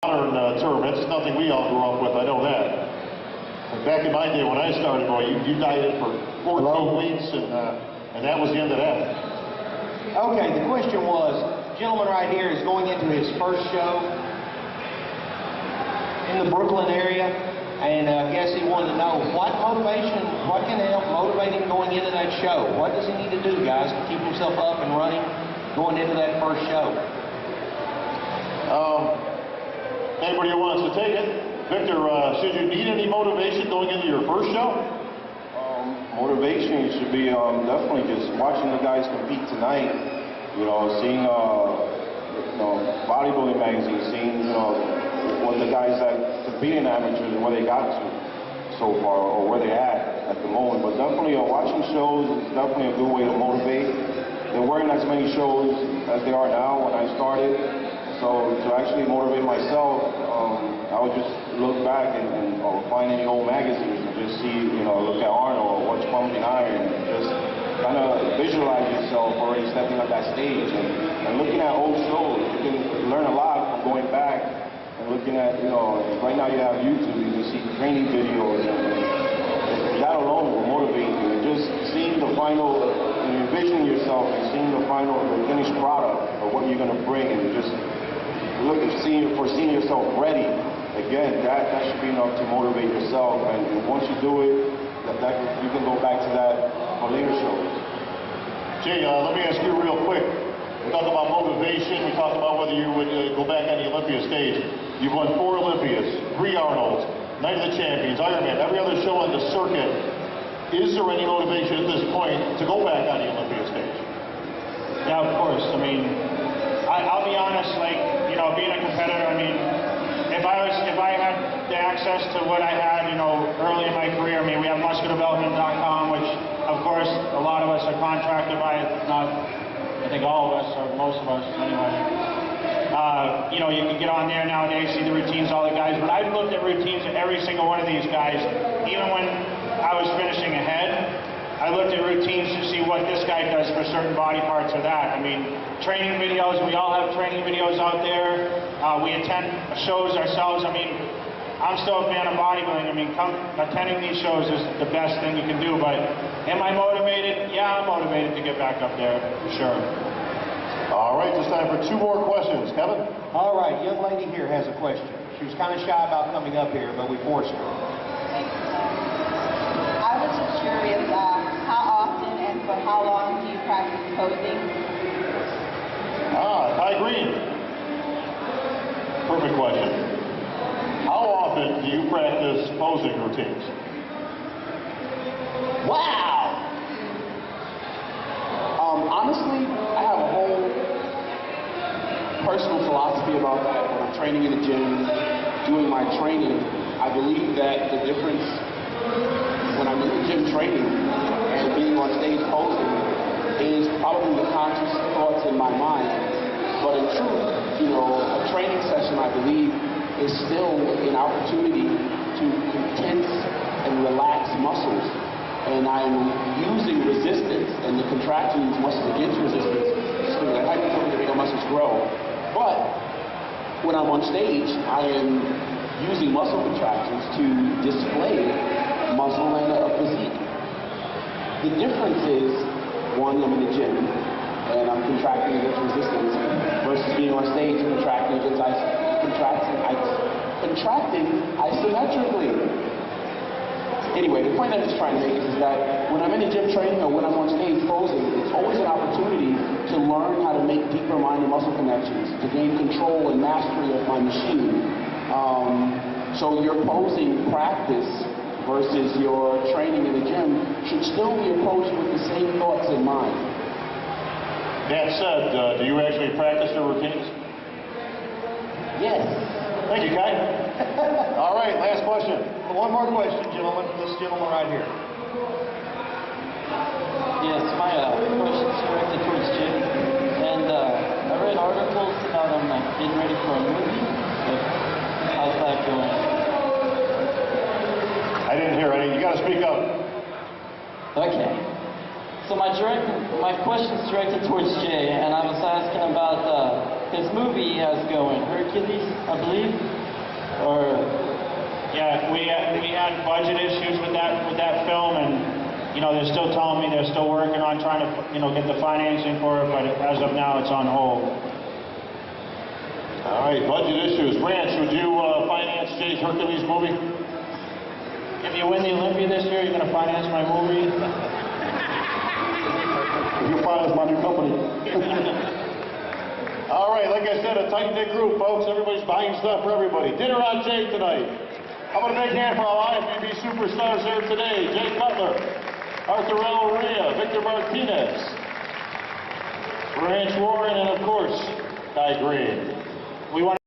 modern term. It's nothing we all grew up with, I know that. But back in my day when I started, boy, you dieted for 14 weeks, and that was the end of that. Okay, the question was, gentleman right here is going into his first show in the Brooklyn area, and I guess he wanted to know what can help motivate him going into that show? What does he need to do, guys, to keep himself up and running going into that first show? Anybody who wants to take it? Victor, should you need any motivation going into your first show? Motivation should be definitely just watching the guys compete tonight. You know, seeing bodybuilding magazines, seeing what the guys that compete in amateurs and where they got to so far, or where they're at the moment. But definitely watching shows is definitely a good way to motivate. There weren't as many shows as there are now when I started. So to actually motivate myself, I would just look back and find any old magazines and just see, look at Arnold or watch Pumping Iron, and just kind of visualize yourself already stepping up that stage. And looking at old shows, you can learn a lot from going back and looking at, right now you have YouTube, you can see training videos, and that alone will motivate you. And just seeing the final, envisioning yourself and seeing the finished product of what you're going to bring, and just foreseeing yourself ready, again, that should be enough to motivate yourself. And once you do it, you can go back to that for later shows. Jay, let me ask you real quick. We talked about motivation. We talked about whether you would go back on the Olympia stage. You've won 4 Olympias, 3 Arnolds, Night of the Champions, Ironman, every other show on the circuit. Is there any motivation at this point to go back on the Olympia stage? Yeah, of course. I mean, I'll be honest, being a competitor, if I had the access to what I had, early in my career, we have musculardevelopment.com, which, of course, a lot of us are contracted by, I think all of us, or most of us, anyway. You can get on there nowadays, see the routines, all the guys, but I've looked at routines of every single one of these guys, even when I was finishing ahead. I looked at routines to see what this guy does for certain body parts or that. Training videos, we all have training videos out there. We attend shows ourselves. I'm still a fan of bodybuilding. Attending these shows is the best thing you can do, but am I motivated? Yeah, I'm motivated to get back up there, for sure. All right, it's time for 2 more questions. Kevin? All right, young lady here has a question. She was kind of shy about coming up here, but we forced her. I was just curious, how often and for how long do you practice posing? Hi, Greene. Perfect question. How often do you practice posing routines? Wow! Honestly, I have a whole personal philosophy about that. When I'm training in the gym, doing my training, I believe that the difference when I'm in the gym training and being on stage posing is probably the conscious thoughts in my mind. But in truth, a training session, I believe, is still an opportunity to condense and relax muscles. And I'm using resistance and the contraction of these muscles against resistance so that hypertrophy muscles grow. But when I'm on stage, I am using muscle contractions to display muscle and a physique. The difference is, one, I'm in the gym and I'm contracting against resistance versus being on stage and contracting isometrically. Anyway, the point I'm just trying to make is that when I'm in the gym training or when I'm on stage posing, it's always an opportunity to learn how to make deeper mind and muscle connections, to gain control and mastery of my machine. So your posing practice versus your training in the gym should still be approached with the same thoughts in mind. That said, do you actually practice your routines? Yes. Thank you, Kai. All right, last question. One more question, gentlemen. This gentleman right here. Yes, my question is directed towards Jim. And I read articles about him getting ready for a movie. So how's that going? I didn't hear any. You got to speak up. Okay. So my question is directed towards Jay, and I was asking about his movie he has going, Hercules, I believe, or Yeah, we had budget issues with that film, and you know they're still telling me they're still working on trying to get the financing for it, but as of now it's on hold. All right, budget issues. Branch, would you finance Jay's Hercules movie? If you win the Olympia this year, you're going to finance my movie? You finance my new company. All right, like I said, a tight-knit group, folks. Everybody's buying stuff for everybody. Dinner on Jay tonight. How about a big hand for our IFBB superstars here today? Jay Cutler, Arthur L. Ria, Victor Martinez, Branch Warren, and of course, Ty Greene. We want